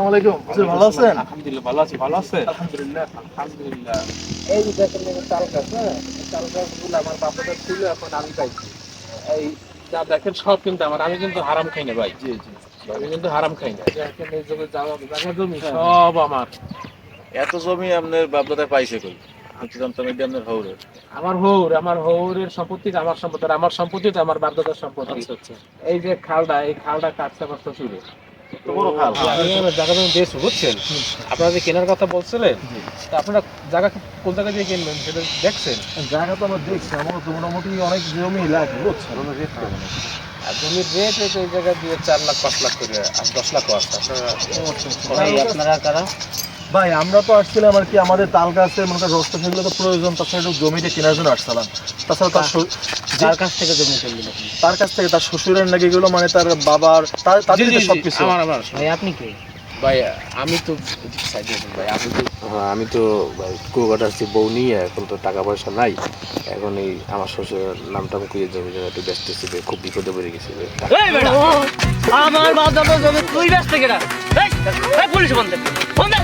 আসসালামু আলাইকুম। হুজুর ভালো আছেন? আলহামদুলিল্লাহ ভালো আছি। ভালো আছেন? আলহামদুলিল্লাহ। এই যে দেখেন এই তাল গাছ, হ্যাঁ? এই তাল গাছগুলো আমার বাপের ছিল, এখন আমি পাইছি। এই যা দেখেন সব কিন্তু আমার। আমি কিন্তু হারাম খাই না ভাই। জি জি। আমি কিন্তু হারাম খাই না। দেখেন এই জায়গা জমি হ্যাঁ, সব আমার। এত জমি আপনার বাপদাদা পাইছে কই? আমি তো জানতাম এটা আপনার হৌরের। আমার হৌরের সম্পত্তি আমার সম্পত্তি, আর আমার সম্পত্তি তো আমার বাপদাদার সম্পত্তি। আচ্ছা আচ্ছা। এই যে এই খালটা কাটছে আমার শ্বশুরে। তো বড় খাল। আমি আমার জায়গা জমি দিয়েছি, বুঝছেন? আপনারা যে কেনার কথা বলছিলেন, জি। তা আপনারা জায়গা কোন জায়গা দিয়ে কিনবেন সেটা দেখছেন? জায়গা তো আমরা দেখছি, আমার তো মোটামুটি অনেক জমি লাগে, বুঝছেন? অনেক রেট কেমন? আর জমির রেট এই জায়গা দিয়ে 4 লাখ 5 লাখ করে আর 10 লাখও আছে। আপনারা ভাই আপনারা কারা? ভাই আমরা তো আসছিলাম আর কি, আমাদের তাল গাছে মনে করেন রস্তা সেগুলো তো প্রয়োজন, তাছাড়া একটু জমিটা কেনার জন্য আসছিলাম। তাছাড়া কার কাছ থেকে জমি কিনলেন আপনি? তার কাছ থেকে তার শ্বশুরের নাকি এগুলো, মানে তার বাবার তাদের সবকিছু। আমার ভাই আপনি কে? ভাই আমি তো সাইডে ভাই আমি তো হ্যাঁ আমি তো ভাই কুয়াকাটা আসছি বউ নিয়ে, এখন তো টাকা পয়সা নাই। এখন এই আমার শ্বশুরের নামটা কুয়ে জমি জমা একটু ব্যস্ত ছিল, খুব বিপদে পড়ে গেছি। এই বেটা, আমার বাপ দাদা জমি তুই ব্যস্ত কেনা? এই পুলিশ ফোন দে, ফোন দে।